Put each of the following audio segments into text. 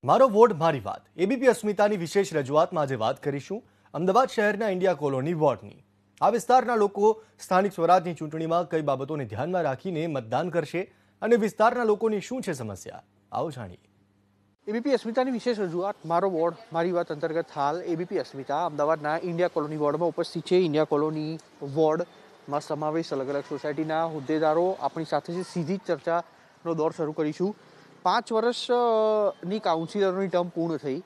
મારો વોર્ડ મારી વાત એબીપી અસ્મિતાની વિશેષ રજૂઆતમાં આજે વાત કરીશું અમદાવાદ શહેરના ઇન્ડિયા કોલોની વોર્ડની। આ વિસ્તારના લોકો સ્થાનિક સ્વરાજની ચૂંટણીમાં કઈ બાબતોને ધ્યાનમાં રાખીને મતદાન કરશે અને વિસ્તારના લોકોની શું છે સમસ્યા, આવો જાણીએ। એબીપી અસ્મિતાની વિશેષ રજૂઆત મારો વોર્ડ મારી વાત અંતર્ગત હાલ એબીપી અસ્મિતા અમદાવાદના ઇન્ડિયા કોલોની વોર્ડમાં ઉપસ્થિત છે। ઇન્ડિયા કોલોની વોર્ડમાં સમાવેશ અલગ અલગ સોસાયટીના હોદ્દેદારો આપણી સાથે છે। સીધી જ ચર્ચાનો દોર શરૂ કરીશું। 5 વર્ષની કાઉન્સિલરોની ટર્મ પૂર્ણ થઈ।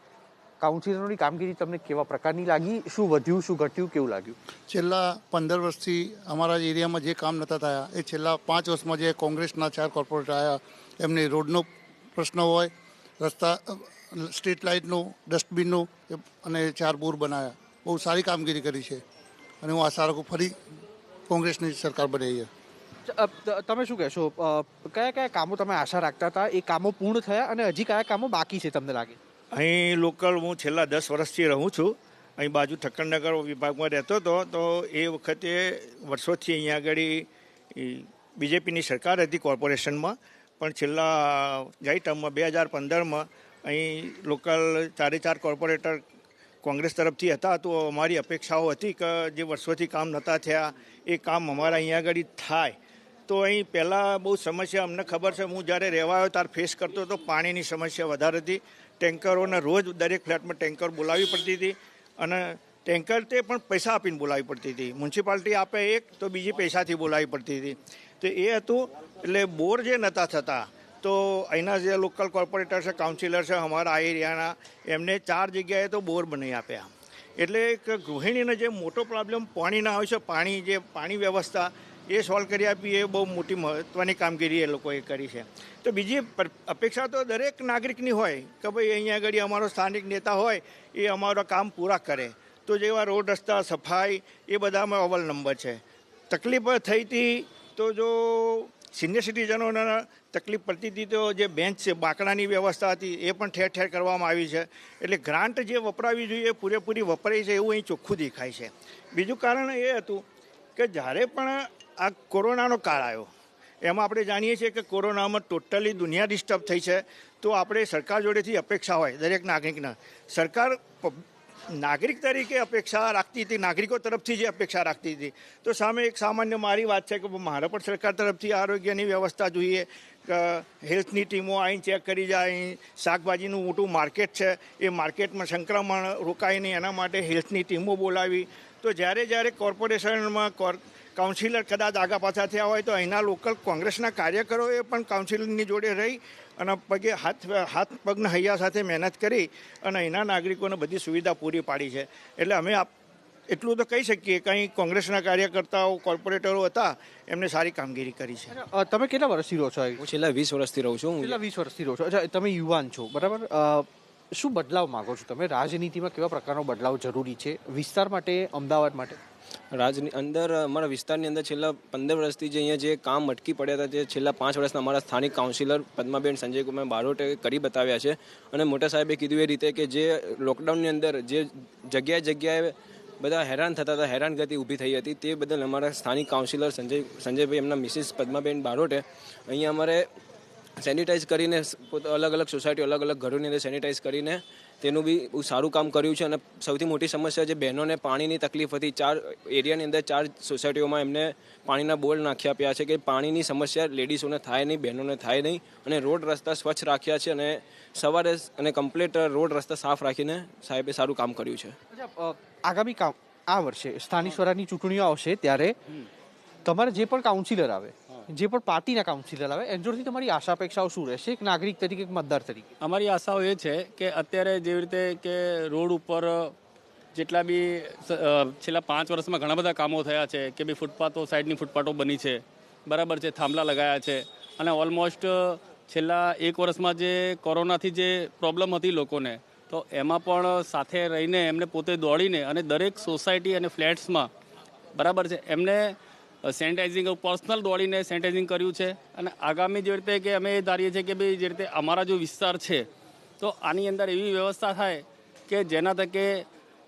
કાઉન્સિલરોની કામગીરી તમને કેવા પ્રકારની લાગી? શું વધ્યું, શું ઘટ્યું, કેવું લાગ્યું? છેલ્લા 15 વર્ષથી અમારા એરિયામાં જે કામ નહોતા થયા એ છેલ્લા 5 વર્ષમાં જે કોંગ્રેસના 4 કોર્પોરેટર આવ્યા એમને રોડનો પ્રશ્ન હોય, રસ્તા, સ્ટ્રીટ લાઇટનું, ડસ્ટબિનનું અને 4 બોર બનાવ્યા। બહુ સારી કામગીરી કરી છે અને હું આશા રાખું ફરી કોંગ્રેસની સરકાર બને છે। તમે શું કહેશો, કયા કયા કામો તમે આશા રાખતા હતા, એ કામો પૂર્ણ થયા અને હજી કયા કામો બાકી છે તમને લાગે? અહીં લોકલ હું છેલ્લા 10 વર્ષથી રહું છું। અહીં બાજુ ઠક્કરનગર વિભાગમાં રહેતો હતો, તો એ વખતે વર્ષોથી અહીંયા આગળ બીજેપીની સરકાર હતી કોર્પોરેશનમાં, પણ છેલ્લા ગઈ ટર્મમાં 2015માં અહીં લોકલ 4 કોર્પોરેટર કોંગ્રેસ તરફથી હતા। તો અમારી અપેક્ષાઓ હતી કે જે વર્ષોથી કામ નહોતા થયા એ કામ અમારા અહીંયા આગળ થાય। તો અહીં પહેલાં બહુ સમસ્યા અમને ખબર છે, હું જ્યારે રહેવા આવ્યો ત્યારે ફેસ કરતો તો પાણીની સમસ્યા વધારે હતી। ટેન્કરોને રોજ દરેક ફ્લેટમાં ટેન્કર બોલાવવી પડતી હતી અને ટેન્કર તે પણ પૈસા આપીને બોલાવવી પડતી હતી। મ્યુનિસિપાલિટી આપે એક તો બીજી પૈસાથી બોલાવવી પડતી હતી। તો એ હતું, એટલે બોર જે નહોતા થતા તો અહીંના જે લોકલ કોર્પોરેટર છે, કાઉન્સિલર છે અમારા આ એરિયાના, એમને 4 જગ્યાએ તો બોર બનાવી આપ્યા। એટલે એક ગૃહિણીને જે મોટો પ્રોબ્લેમ પાણીના હોય છે, પાણી વ્યવસ્થા એ સોલ્વ કરી આપી, એ બહુ મોટી મહત્ત્વની કામગીરી એ લોકોએ કરી છે। તો બીજી અપેક્ષા તો દરેક નાગરિકની હોય કે ભાઈ અહીંયા આગળ અમારો સ્થાનિક નેતા હોય એ અમારા કામ પૂરા કરે। તો જેવા રોડ, રસ્તા, સફાઈ એ બધામાં અવ્વલ નંબર છે। તકલીફ થઈ હતી તો જો સિનિયર સિટીઝનોને તકલીફ પડતી હતી તો જે બેન્ચ છે, બાકડાની વ્યવસ્થા હતી એ પણ ઠેર ઠેર કરવામાં આવી છે। એટલે ગ્રાન્ટ જે વપરાવી જોઈએ પૂરેપૂરી વપરાઈ છે એવું અહીં ચોખ્ખું દેખાય છે। બીજું કારણ એ હતું કે જ્યારે પણ આ કોરોનાનો કાળ આવ્યો એમાં આપણે જાણીએ છીએ કે કોરોનામાં ટોટલી દુનિયા ડિસ્ટર્બ થઈ છે। તો આપણે સરકાર જોડેથી અપેક્ષા હોય દરેક નાગરિકના, સરકાર નાગરિક તરીકે અપેક્ષા રાખતી હતી, નાગરિકો તરફથી જે અપેક્ષા રાખતી હતી, તો સામે એક સામાન્ય મારી વાત છે કે મારે પણ સરકાર તરફથી આરોગ્યની વ્યવસ્થા જોઈએ કે હેલ્થની ટીમો આવીને ચેક કરી જાય। અહીં શાકભાજીનું મોટું માર્કેટ છે, એ માર્કેટમાં સંક્રમણ રોકાય નહીં એના માટે હેલ્થની ટીમો બોલાવી। તો જ્યારે કોર્પોરેશનમાં કાઉન્સિલર કદાચ આગા પાછા થયા હોય તો અહીંના લોકલ કોંગ્રેસના કાર્યકરોએ પણ કાઉન્સિલરની જોડે રહી અને હાથ પગના હૈયા સાથે મહેનત કરી અને અહીંના નાગરિકોને બધી સુવિધા પૂરી પાડી છે। એટલે અમે એટલું તો કહી શકીએ કે અહીં કોંગ્રેસના કાર્યકર્તાઓ, કોર્પોરેટરો હતા, એમને સારી કામગીરી કરી છે। તમે કેટલા વર્ષથી રહો છો? હું છેલ્લા 20 વર્ષથી રહું છું। છેલ્લા 20 વર્ષથી રહો છો? અચ્છા, તમે યુવાન છો, બરાબર? શું બદલાવ માગો છો તમે? રાજનીતિમાં કેવા પ્રકારનો બદલાવ જરૂરી છે વિસ્તાર માટે, અમદાવાદ માટે? અમારા વિસ્તારની અંદર છેલ્લા 15 વર્ષથી જે અહીંયા જે કામ અટકી પડ્યા હતા, જે છેલ્લા 5 વર્ષના અમારા સ્થાનિક કાઉન્સિલર પદ્માબેન સંજયકુમાર બારોટે કરી બતાવ્યા છે। અને મોટા સાહેબે કીધું એ રીતે કે જે લોકડાઉનની અંદર જે જગ્યાએ બધા હેરાન થતા હતા, હેરાનગતિ ઊભી થઈ હતી, તે બદલ અમારા સ્થાનિક કાઉન્સિલર સંજયભાઈ, એમના મિસિસ પદ્માબેન બારોટે અહીંયા અમારે સેનિટાઈઝ કરીને અલગ અલગ સોસાયટી, અલગ અલગ ઘરોની અંદર સેનિટાઈઝ કરીને તેનું બી બહુ સારું કામ કર્યું છે। અને સૌથી મોટી સમસ્યા જે બહેનોને પાણીની તકલીફ હતી, 4 એરિયાની અંદર 4 સોસાયટીઓમાં એમને પાણીના બોર નાખી આપ્યા છે કે પાણીની સમસ્યા લેડીઝોને થાય નહીં, બહેનોને થાય નહીં। અને રોડ રસ્તા સ્વચ્છ રાખ્યા છે અને સવારે અને કમ્પ્લીટ રોડ રસ્તા સાફ રાખીને સાહેબે સારું કામ કર્યું છે। આગામી આ વર્ષે સ્થાનિક સ્વરાજની ચૂંટણીઓ આવશે ત્યારે તમારે જે પણ કાઉન્સિલર આવે, જે પણ પાર્ટીના કાઉન્સિલર આવે, એની જોડેથી તમારી આશા અપેક્ષાઓ શું રહેશે એક નાગરિક તરીકે, એક મતદાર તરીકે? અમારી આશાઓ એ છે કે અત્યારે જેવી રીતે કે રોડ ઉપર જેટલા બી છેલ્લા 5 વર્ષમાં ઘણા બધા કામો થયા છે કે ભાઈ ફૂટપાથો, સાઈડની ફૂટપાથો બની છે, બરાબર છે, થાંભલા લગાયા છે। અને ઓલમોસ્ટ છેલ્લા 1 વર્ષમાં જે કોરોનાથી જે પ્રોબ્લેમ હતી લોકોને, તો એમાં પણ સાથે રહીને એમને પોતે દોડીને અને દરેક સોસાયટી અને ફ્લેટ્સમાં, બરાબર છે, એમને સેનિટાઈઝિંગ પર્સનલ દોડીને સેનિટાઈઝિંગ કર્યું છે। અને આગામી જે રીતે કે અમે એ ધારીએ છીએ કે ભાઈ જે રીતે અમારા જો વિસ્તાર છે તો આની અંદર એવી વ્યવસ્થા થાય કે જેના થકે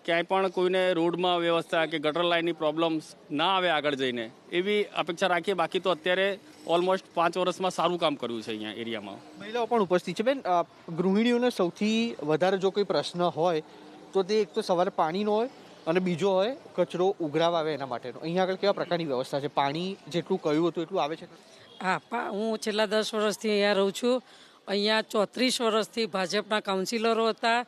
ક્યાંય પણ કોઈને રોડમાં વ્યવસ્થા કે ગટર લાઇનની પ્રોબ્લેમ્સ ના આવે આગળ જઈને એવી અપેક્ષા રાખીએ. બાકી તો અત્યારે ઓલમોસ્ટ 5 વર્ષમાં સારું કામ કર્યું છે અહીંયા એરિયામાં. મહિલાઓ પણ ઉપસ્થિત છે. બેન, ગૃહિણીઓને સૌથી વધારે જો કોઈ પ્રશ્ન હોય તો તે એક તો સવારે પાણીનો હોય અને બીજો હોય કચરો ઉઘરાવ આવે એના માટેનો. અહીંયા આગળ કેવા પ્રકારની વ્યવસ્થા છે? પાણી જેટલું કહ્યું હતું એટલું આવે છે? હા, હું છેલ્લા 10 વર્ષથી અહીંયા રહું છું. અહીંયા 34 વર્ષથી ભાજપના કાઉન્સિલરો હતા,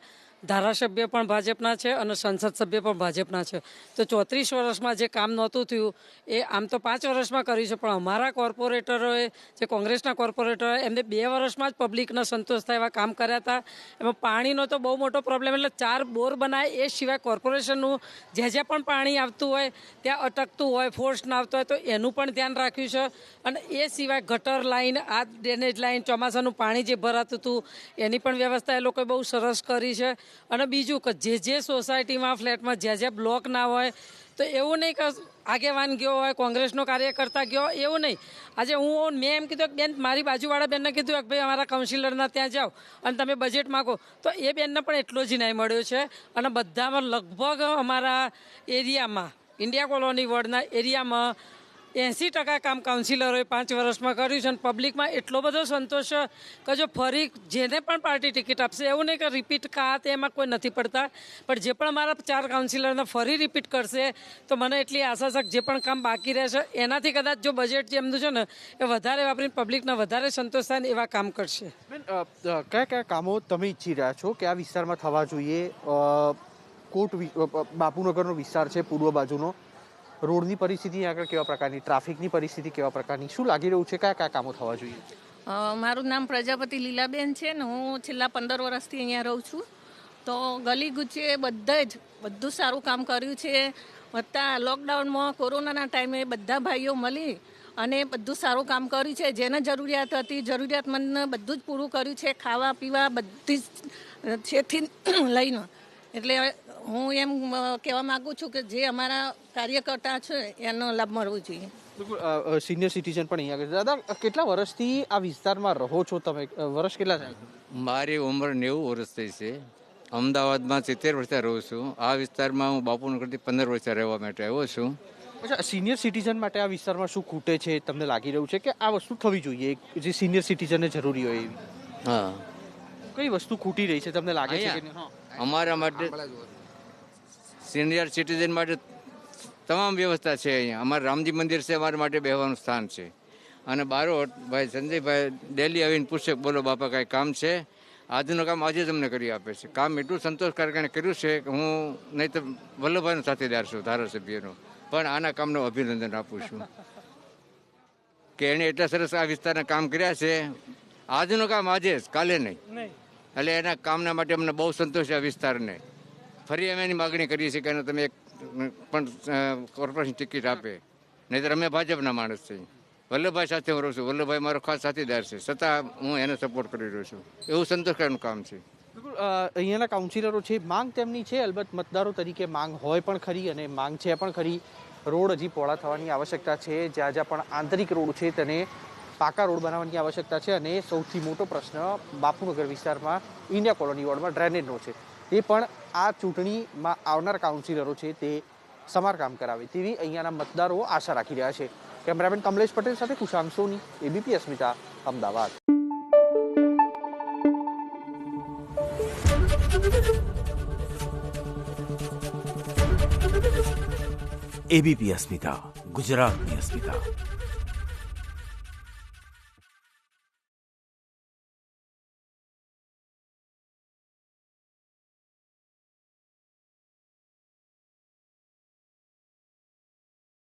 ધારાસભ્ય પણ ભાજપના છે અને સંસદ સભ્ય પણ ભાજપના છે. તો 34 વર્ષમાં જે કામ નહોતું થયું એ આમ તો 5 વર્ષમાં કર્યું છે, પણ અમારા કોર્પોરેટરોએ, જે કોંગ્રેસના કોર્પોરેટરોએ, એમને 2 વર્ષમાં જ પબ્લિકનો સંતોષ થાય એવા કામ કર્યા હતા. એમાં પાણીનો તો બહુ મોટો પ્રોબ્લેમ, એટલે 4 બોર બનાવે. એ સિવાય કોર્પોરેશનનું જ્યાં પણ પાણી આવતું હોય ત્યાં અટકતું હોય, ફોર્સ ના આવતો હોય તો એનું પણ ધ્યાન રાખ્યું છે. અને એ સિવાય ગટર લાઇન, આ ડ્રેનેજ લાઇન, ચોમાસાનું પાણી જે ભરાતું હતું એની પણ વ્યવસ્થા એ લોકોએ બહુ સરસ કરી છે. અને બીજું કે જે સોસાયટીમાં, ફ્લેટમાં જ્યાં બ્લોક ના હોય તો એવું નહીં કે આગેવાન ગયો હોય, કોંગ્રેસનો કાર્યકર્તા ગયો, એવું નહીં. આજે મેં એમ કીધું કે બેન, મારી બાજુવાળા બેનને કીધું કે ભાઈ અમારા કાઉન્સિલરના ત્યાં જાઓ અને તમે બજેટ માગો, તો એ બેનને પણ એટલો જ ન્યાય મળ્યો છે. અને બધામાં લગભગ અમારા એરિયામાં, ઇન્ડિયા કોલોની વોર્ડના એરિયામાં 80% કામ કાઉન્સિલરોએ 5 વર્ષમાં કર્યું છે. અને પબ્લિકમાં એટલો બધો સંતોષ છે કે જો ફરી જેને પણ પાર્ટી ટિકિટ આપશે, એવું નહીં કે રિપીટ એમાં કોઈ નથી પડતા, પણ જે પણ મારા 4 કાઉન્સિલરને ફરી રિપીટ કરશે તો મને એટલી આશા છે કે જે પણ કામ બાકી રહેશે એનાથી કદાચ જો બજેટ જે એમનું છે ને એ વધારે વાપરીને પબ્લિકને વધારે સંતોષ થાય ને એવા કામ કરશે. બેન, કયા કયા કામો તમે ઈચ્છી રહ્યા છો કે આ વિસ્તારમાં થવા જોઈએ? બાપુનગરનો વિસ્તાર છે પૂર્વ બાજુનો, રોડની પરિસ્થિતિ આગળ કેવા પ્રકારની, ટ્રાફિકની પરિસ્થિતિ કેવા પ્રકારની, શું લાગી રહ્યું છે? કયા કયા કામો થવા જોઈએ? મારું નામ પ્રજાપતિ લીલાબેન છે ને હું છેલ્લા 15 વર્ષથી અહીંયા રહું છું. તો ગલી ગુચ્ચે બધું સારું કામ કર્યું છે. વત્તા લોકડાઉનમાં કોરોનાના ટાઈમે બધા ભાઈઓ મળી અને બધું સારું કામ કર્યું છે. જેને જરૂરિયાત હતી, જરૂરિયાતમંદને બધું જ પૂરું કર્યું છે. ખાવા પીવા બધી જ છેથી લઈને. એટલે હું એમ કહેવા માગું છું કે જે અમારા કાર્યકર્તા છે એનો લાભ મળવો જોઈએ. બિલકુલ. સિનિયર સિટીઝન પણ અહીંયા આગળ. દાદા, કેટલા વર્ષથી આ વિસ્તારમાં રહો છો તમે? વર્ષ કેટલા થાય? મારી ઉંમર 90 વર્ષ થઈ છે. અમદાવાદમાં 70 વર્ષથી રહું છું. આ વિસ્તારમાં હું બાપુનગરથી 15 વર્ષથી રહેવા માટે આવ્યો છું. અચ્છા, સિનિયર સિટીઝન માટે આ વિસ્તારમાં શું ખૂટે છે? તમને લાગી રહ્યું છે કે આ વસ્તુ થવી જોઈએ જે સિનિયર સિટીઝનને જરૂરી હોય એવી? હા, કઈ વસ્તુ ખૂટી રહી છે તમને લાગે છે કે? અમારા માટે સિનિયર સિટીઝન માટે તમામ વ્યવસ્થા છે. અહીંયા અમારું રામજી મંદિર છે, અમારા માટે બેહવાનું સ્થાન છે. અને બારોટ ભાઈ સંજયભાઈ ડેલી આવીને પૂછે, બોલો બાપા કાંઈ કામ છે? આજનું કામ આજે જ અમને કરી આપે છે. કામ એટલું સંતોષકારક એને કર્યું છે કે હું નહીં તો વલ્લભભાઈનો સાથીદાર છું, ધારાસભ્યનો, પણ આના કામનું અભિનંદન આપું છું કે એણે એટલા સરસ આ વિસ્તારના કામ કર્યા છે. આજનું કામ આજે જ, કાલે નહીં. એટલે એના કામના માટે અમને બહુ સંતોષ છે આ વિસ્તારને. ફરી અમે એની માગણી કરીએ છીએ કે એને તમે એક પણ કોર્પોરેશન ટિકિટ આપે, નહીંતર અમે ભાજપના માણસ છીએ. વલ્લભભાઈ સાથે હું રહું છું, વલ્લભભાઈ મારો ખાસ સાથીદાર છે, છતાં હું એને સપોર્ટ કરી રહ્યો છું. એવું સંતોષકારનું કામ છે. બિલકુલ. અહીંયાના કાઉન્સિલરો છે, માંગ તેમની છે, અલબત્ત મતદારો તરીકે માંગ હોય પણ ખરી અને માંગ છે પણ ખરી. રોડ હજી પહોળા થવાની આવશ્યકતા છે. જ્યાં જ્યાં પણ આંતરિક રોડ છે તેને પાકા રોડ બનાવવાની આવશ્યકતા છે. અને સૌથી મોટો પ્રશ્ન બાપુનગર વિસ્તારમાં ઇન્ડિયા કોલોની વોર્ડમાં ડ્રેનેજનો છે. એ પણ આ ચૂંટણીમાં આવનાર કાઉન્સિલરો છે તે સમારકામ કરાવે તેવી અહીંયાના મતદારો આશા રાખી રહ્યા છે. કેમેરામેન કમલેશ પટેલ સાથે કુશાંગ સોની, એબીપી અસ્મિતા, અમદાવાદ. એબીપી અસ્મિતા, ગુજરાતની અસ્મિતા.